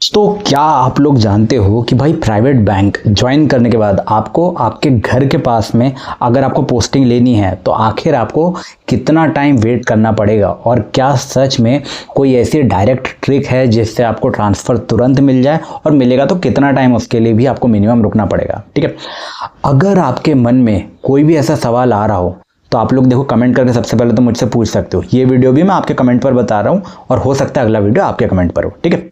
तो क्या आप लोग जानते हो कि भाई प्राइवेट बैंक ज्वाइन करने के बाद आपको आपके घर के पास में अगर आपको पोस्टिंग लेनी है तो आखिर आपको कितना टाइम वेट करना पड़ेगा, और क्या सच में कोई ऐसी डायरेक्ट ट्रिक है जिससे आपको ट्रांसफ़र तुरंत मिल जाए, और मिलेगा तो कितना टाइम उसके लिए भी आपको मिनिमम रुकना पड़ेगा। ठीक है, अगर आपके मन में कोई भी ऐसा सवाल आ रहा हो तो आप लोग देखो कमेंट करके सबसे पहले तो मुझसे पूछ सकते हो। ये वीडियो भी मैं आपके कमेंट पर बता रहा हूँ और हो सकता है अगला वीडियो आपके कमेंट पर हो। ठीक है,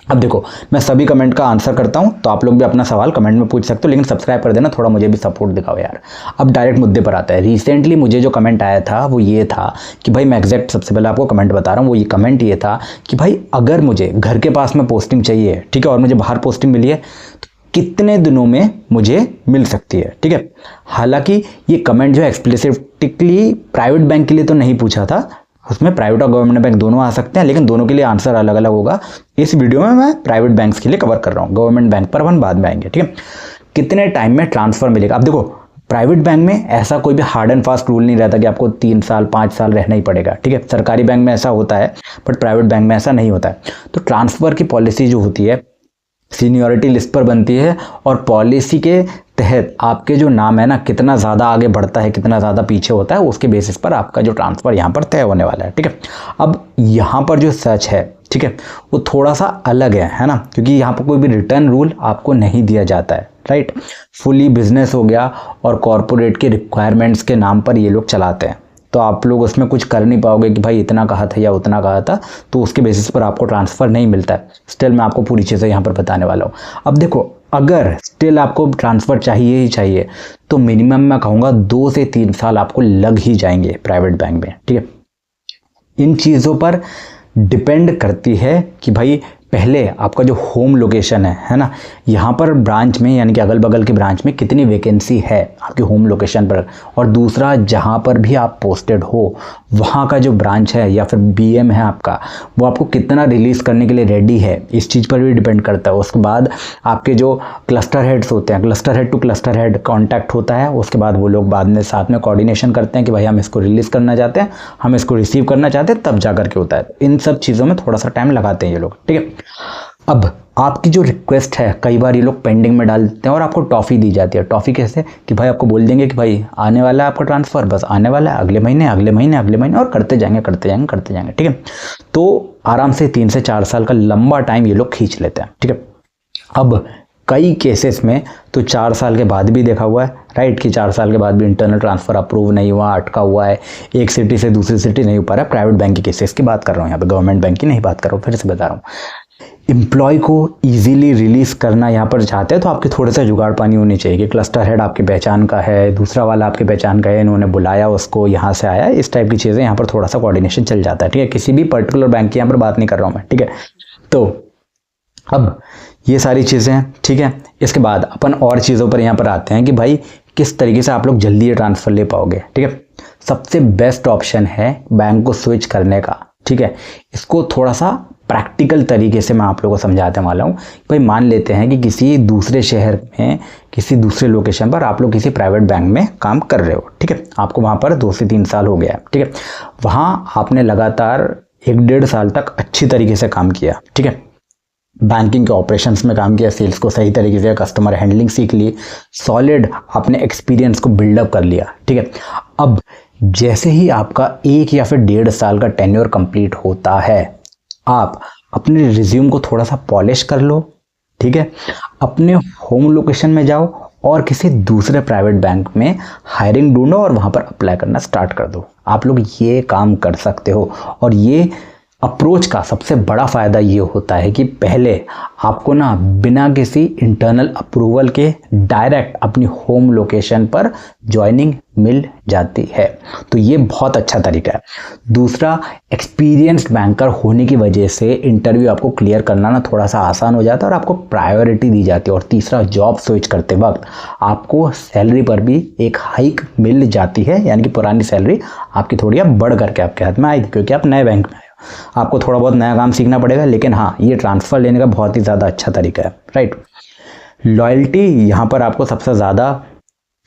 अब देखो मैं सभी कमेंट का आंसर करता हूं, तो आप लोग भी अपना सवाल कमेंट में पूछ सकते हो, लेकिन सब्सक्राइब कर देना, थोड़ा मुझे भी सपोर्ट दिखाओ यार। अब डायरेक्ट मुद्दे पर आता है। रिसेंटली मुझे जो कमेंट आया था वो ये था कि भाई, मैं एग्जैक्ट सबसे पहले आपको कमेंट बता रहा हूँ, वो ये कमेंट ये था कि भाई अगर मुझे घर के पास में पोस्टिंग चाहिए, ठीक है, और मुझे बाहर पोस्टिंग मिली है तो कितने दिनों में मुझे मिल सकती है। ठीक है, हालांकि ये कमेंट जो है एक्सप्लिसिटली प्राइवेट बैंक के लिए तो नहीं पूछा था, उसमें प्राइवेट और गवर्नमेंट बैंक दोनों आ सकते हैं, लेकिन दोनों के लिए आंसर अलग अलग होगा। इस वीडियो में मैं प्राइवेट बैंक्स के लिए कवर कर रहा हूँ, गवर्नमेंट बैंक पर अपन बाद में आएंगे। ठीक है, कितने टाइम में ट्रांसफर मिलेगा। अब देखो प्राइवेट बैंक में ऐसा कोई भी हार्ड एंड फास्ट रूल नहीं रहता कि आपको 3 साल 5 साल रहना ही पड़ेगा। ठीक है, सरकारी बैंक में ऐसा होता है बट प्राइवेट बैंक में ऐसा नहीं होता है। तो ट्रांसफर की पॉलिसी जो होती है सीनियरिटी लिस्ट पर बनती है, और पॉलिसी के तहत आपके जो नाम है ना, कितना ज़्यादा आगे बढ़ता है कितना ज़्यादा पीछे होता है, उसके बेसिस पर आपका जो ट्रांसफ़र यहाँ पर तय होने वाला है। ठीक है, अब यहाँ पर जो सच है, ठीक है, वो थोड़ा सा अलग है ना, क्योंकि यहाँ पर कोई भी रिटर्न रूल आपको नहीं दिया जाता है। राइट, फुली बिजनेस हो गया और कॉरपोरेट के रिक्वायरमेंट्स के नाम पर ये लोग चलाते हैं, तो आप लोग उसमें कुछ कर नहीं पाओगे कि भाई इतना कहा था या उतना कहा था, तो उसके बेसिस पर आपको ट्रांसफ़र नहीं मिलता है। स्टिल मैं आपको पूरी चीज़ें यहाँ पर बताने वाला हूँ। अब देखो, अगर स्टिल आपको ट्रांसफ़र चाहिए ही चाहिए तो मिनिमम मैं कहूँगा 2 से 3 साल आपको लग ही जाएंगे प्राइवेट बैंक में। ठीक है, इन चीज़ों पर डिपेंड करती है कि भाई पहले आपका जो होम लोकेशन है ना, यहाँ पर ब्रांच में यानी कि अगल बगल के ब्रांच में कितनी वैकेंसी है आपके होम लोकेशन पर, और दूसरा जहाँ पर भी आप पोस्टेड हो वहाँ का जो ब्रांच है या फिर बीएम है आपका, वो आपको कितना रिलीज़ करने के लिए रेडी है, इस चीज़ पर भी डिपेंड करता है। उसके बाद आपके जो क्लस्टर हेड्स होते हैं, cluster head two cluster head contact होता है, उसके बाद वो लोग बाद में साथ में कोऑर्डिनेशन करते हैं कि भाई हम इसको रिलीज़ करना चाहते हैं, हम इसको रिसीव करना चाहते हैं, तब जा करके होता है। इन सब चीज़ों में थोड़ा सा टाइम लगाते हैं ये लोग। ठीक है, अब आपकी जो रिक्वेस्ट है कई बार ये लोग पेंडिंग में डाल देते हैं और आपको टॉफ़ी दी जाती है। टॉफ़ी कैसे कि भाई आपको बोल देंगे कि भाई आने वाला है आपका ट्रांसफ़र, बस आने वाला है अगले महीने अगले महीने अगले महीने, और करते जाएंगे करते जाएंगे करते जाएंगे। ठीक है, तो आराम से 3 से 4 साल का लंबा टाइम ये लोग खींच लेते हैं। ठीक है, अब कई केसेस में तो 4 साल के बाद भी देखा हुआ है, राइट, कि 4 साल के बाद भी इंटरनल ट्रांसफ़र अप्रूव नहीं हुआ, अटका हुआ है, एक सिटी से दूसरी सिटी नहीं हो पा रहा है। प्राइवेट बैंक की केसेस की बात कर रहा हूँ यहाँ पे, गवर्नमेंट बैंक की नहीं बात कर रहा हूँ, फिर से बता रहा हूँ। एम्प्लॉय को इजीली रिलीज़ करना यहाँ पर चाहते हैं तो आपके थोड़ा सा जुगाड़ पानी होनी चाहिए कि क्लस्टर हेड आपकी पहचान का है, दूसरा वाला आपकी पहचान का है, इन्होंने बुलाया उसको, यहाँ से आया, इस टाइप की चीज़ें यहाँ पर थोड़ा सा कोऑर्डिनेशन चल जाता है। ठीक है, किसी भी पर्टिकुलर बैंक की यहाँ पर बात नहीं कर रहा हूँ मैं। ठीक है, तो अब ये सारी चीज़ें हैं। ठीक है, इसके बाद अपन और चीज़ों पर यहाँ पर आते हैं कि भाई किस तरीके से आप लोग जल्दी ये ट्रांसफ़र ले पाओगे। ठीक है, सबसे बेस्ट ऑप्शन है बैंक को स्विच करने का। ठीक है, इसको थोड़ा सा प्रैक्टिकल तरीके से मैं आप लोगों को समझाते वाला हूँ। भाई मान लेते हैं कि किसी दूसरे शहर में किसी दूसरे लोकेशन पर आप लोग किसी प्राइवेट बैंक में काम कर रहे हो। ठीक है, आपको वहाँ पर 2 से 3 साल हो गया है। ठीक है, वहाँ आपने लगातार 1-1.5 साल तक अच्छी तरीके से काम किया। ठीक है, बैंकिंग के ऑपरेशंस में काम किया, सेल्स को सही तरीके से, कस्टमर हैंडलिंग सीख ली, सॉलिड आपने एक्सपीरियंस को बिल्डअप कर लिया। ठीक है, अब जैसे ही आपका 1 या फिर 1.5 साल का टेन्योर कंप्लीट होता है, आप अपने रिज्यूम को थोड़ा सा पॉलिश कर लो। ठीक है, अपने होम लोकेशन में जाओ और किसी दूसरे प्राइवेट बैंक में हायरिंग ढूंढो और वहाँ पर अप्लाई करना स्टार्ट कर दो। आप लोग ये काम कर सकते हो, और ये अप्रोच का सबसे बड़ा फ़ायदा ये होता है कि पहले आपको ना बिना किसी इंटरनल अप्रूवल के डायरेक्ट अपनी होम लोकेशन पर ज्वाइनिंग मिल जाती है, तो ये बहुत अच्छा तरीका है। दूसरा, एक्सपीरियंस्ड बैंकर होने की वजह से इंटरव्यू आपको क्लियर करना ना थोड़ा सा आसान हो जाता है और आपको प्रायोरिटी दी जाती है। और तीसरा, जॉब स्विच करते वक्त आपको सैलरी पर भी एक हाइक मिल जाती है, यानी कि पुरानी सैलरी आपकी थोड़ी अब बढ़ करके आपके हाथ में आएगी, क्योंकि आप नए बैंक में, आपको थोड़ा बहुत नया काम सीखना पड़ेगा, लेकिन हाँ, ये ट्रांसफ़र लेने का बहुत ही ज़्यादा अच्छा तरीका है। राइट, लॉयल्टी यहाँ पर आपको सबसे ज़्यादा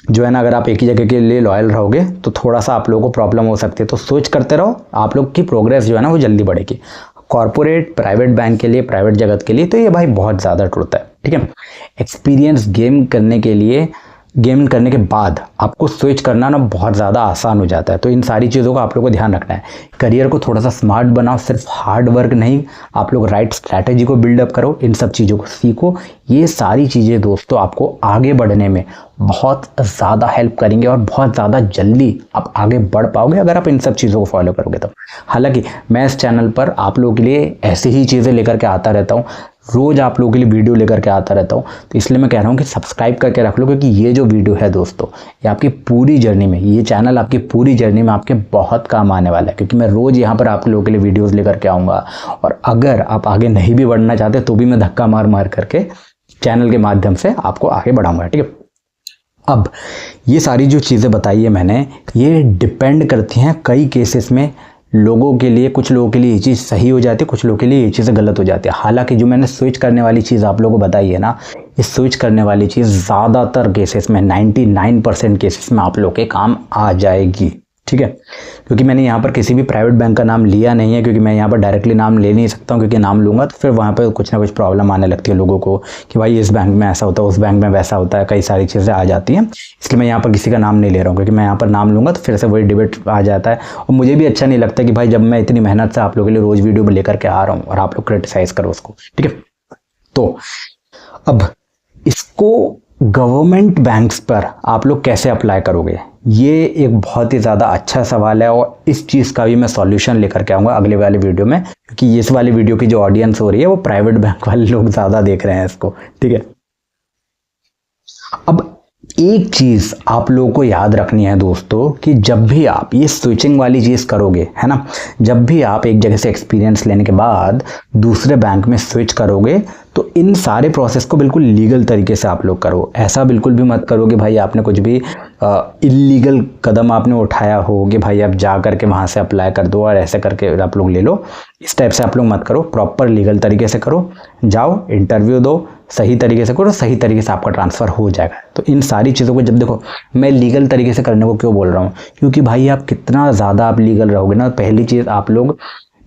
जो है ना, अगर आप एक ही जगह के लिए लॉयल रहोगे तो थोड़ा सा आप लोगों को प्रॉब्लम हो सकती है, तो स्विच करते रहो, आप लोग की प्रोग्रेस जो है ना वो जल्दी बढ़ेगी। कॉर्पोरेट प्राइवेट बैंक के लिए, प्राइवेट जगत के लिए तो ये भाई बहुत ज़्यादा ट्रुथ है, ठीक है। एक्सपीरियंस गेम करने के लिए, गेम करने के बाद आपको स्विच करना ना बहुत ज़्यादा आसान हो जाता है। तो इन सारी चीज़ों का आप लोगों को ध्यान रखना है। करियर को थोड़ा सा स्मार्ट बनाओ, सिर्फ हार्ड वर्क नहीं, आप लोग राइट स्ट्रैटेजी को बिल्डअप करो, इन सब चीज़ों को सीखो। ये सारी चीज़ें दोस्तों आपको आगे बढ़ने में बहुत ज़्यादा हेल्प करेंगे और बहुत ज़्यादा जल्दी आप आगे बढ़ पाओगे अगर आप इन सब चीज़ों को फॉलो करोगे तो। हालांकि मैं इस चैनल पर आप लोगों के लिए ऐसी ही चीज़ें लेकर के आता रहता हूँ, रोज़ आप लोगों के लिए वीडियो लेकर के आता रहता हूँ, तो इसलिए मैं कह रहा हूँ कि सब्सक्राइब करके रख लो, क्योंकि ये जो वीडियो है दोस्तों ये आपकी पूरी जर्नी में, ये चैनल आपकी पूरी जर्नी में आपके बहुत काम आने वाला है, क्योंकि मैं रोज़ यहाँ पर आप लोगों के लिए वीडियोज़ लेकर के आऊँगा। और अगर आप आगे नहीं भी बढ़ना चाहते तो भी मैं धक्का मार मार करके चैनल के माध्यम से आपको आगे बढ़ाऊँगा, ठीक है। अब ये सारी जो चीज़ें बताई है मैंने, ये डिपेंड करती हैं कई केसेस में लोगों के लिए। कुछ लोगों के लिए ये चीज़ सही हो जाती है, कुछ लोगों के लिए ये चीज़ें गलत हो जाती है। हालांकि जो मैंने स्विच करने वाली चीज़ आप लोगों को बताई है ना, ये स्विच करने वाली चीज़ ज़्यादातर केसेस में 99% केसेस में आप लोग के काम आ जाएगी, ठीक है। क्योंकि मैंने यहाँ पर किसी भी प्राइवेट बैंक का नाम लिया नहीं है, क्योंकि मैं यहाँ पर डायरेक्टली नाम ले नहीं सकता हूँ, क्योंकि नाम लूँगा तो फिर वहाँ पर कुछ ना कुछ प्रॉब्लम आने लगती है लोगों को कि भाई इस बैंक में ऐसा होता है, उस बैंक में वैसा होता है, कई सारी चीज़ें आ जाती हैं। इसलिए मैं यहाँ पर किसी का नाम नहीं ले रहा हूँ, क्योंकि मैं यहाँ पर नाम लूँगा तो फिर से वही डिबेट आ जाता है और मुझे भी अच्छा नहीं लगता कि भाई जब मैं इतनी मेहनत से आप लोगों के लिए रोज़ वीडियो लेकर के आ रहा हूँ और आप लोग क्रिटिसाइज़ करो उसको, ठीक है। तो अब इसको गवर्नमेंट बैंक्स पर आप लोग कैसे अप्लाई करोगे, ये एक बहुत ही ज़्यादा अच्छा सवाल है और इस चीज़ का भी मैं सॉल्यूशन लेकर के आऊँगा अगले वाले वीडियो में, क्योंकि इस वाले वीडियो की जो ऑडियंस हो रही है वो प्राइवेट बैंक वाले लोग ज़्यादा देख रहे हैं इसको, ठीक है। अब एक चीज़ आप लोगों को याद रखनी है दोस्तों कि जब भी आप ये स्विचिंग वाली चीज़ करोगे, है ना, जब भी आप एक जगह से एक्सपीरियंस लेने के बाद दूसरे बैंक में स्विच करोगे तो इन सारे प्रोसेस को बिल्कुल लीगल तरीके से आप लोग करो। ऐसा बिल्कुल भी मत करो कि भाई आपने कुछ भी इल्लीगल कदम आपने उठाया हो कि भाई आप जा करके वहाँ से अप्लाई कर दो और ऐसे करके आप लोग ले लो। इस टाइप से आप लोग मत करो, प्रॉपर लीगल तरीके से करो, जाओ इंटरव्यू दो, सही तरीके से करो, सही तरीके से आपका ट्रांसफ़र हो जाएगा। तो इन सारी चीज़ों को जब देखो, मैं लीगल तरीके से करने को क्यों बोल रहा हूँ, क्योंकि भाई आप कितना ज़्यादा आप लीगल रहोगे ना, पहली चीज़ आप लोग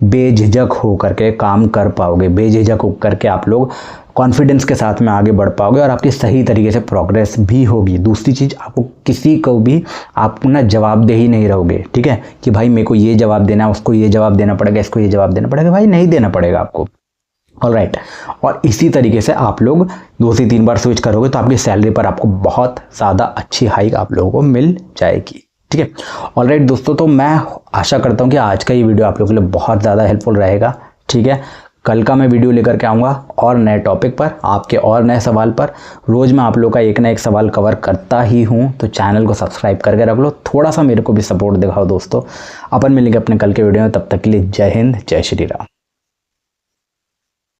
बेझिझक हो करके काम कर पाओगे, बेझिझक हो करके आप लोग कॉन्फिडेंस के साथ में आगे बढ़ पाओगे और आपकी सही तरीके से प्रोग्रेस भी होगी। दूसरी चीज़, आपको किसी को भी आप ना जवाबदेही नहीं रहोगे, ठीक है, कि भाई मेरे को ये जवाब देना है, उसको ये जवाब देना पड़ेगा, इसको ये जवाब देना पड़ेगा, भाई नहीं देना पड़ेगा आपको। ऑलराइट। और इसी तरीके से आप लोग 2 से 3 बार स्विच करोगे तो आपकी सैलरी पर आपको बहुत ज़्यादा अच्छी हाइक आप लोगों को मिल जाएगी, ठीक है। ऑलराइट दोस्तों, तो मैं आशा करता हूँ कि आज का ये वीडियो आप लोगों के लिए बहुत ज़्यादा हेल्पफुल रहेगा, ठीक है। कल का मैं वीडियो लेकर के आऊँगा और नए टॉपिक पर, आपके और नए सवाल पर। रोज़ मैं आप लोगों का एक ना एक सवाल कवर करता ही हूँ, तो चैनल को सब्सक्राइब करके रख लो, थोड़ा सा मेरे को भी सपोर्ट दिखाओ दोस्तों। अपन मिलेंगे अपने कल के वीडियो में, तब तक के लिए जय हिंद, जय श्री राम।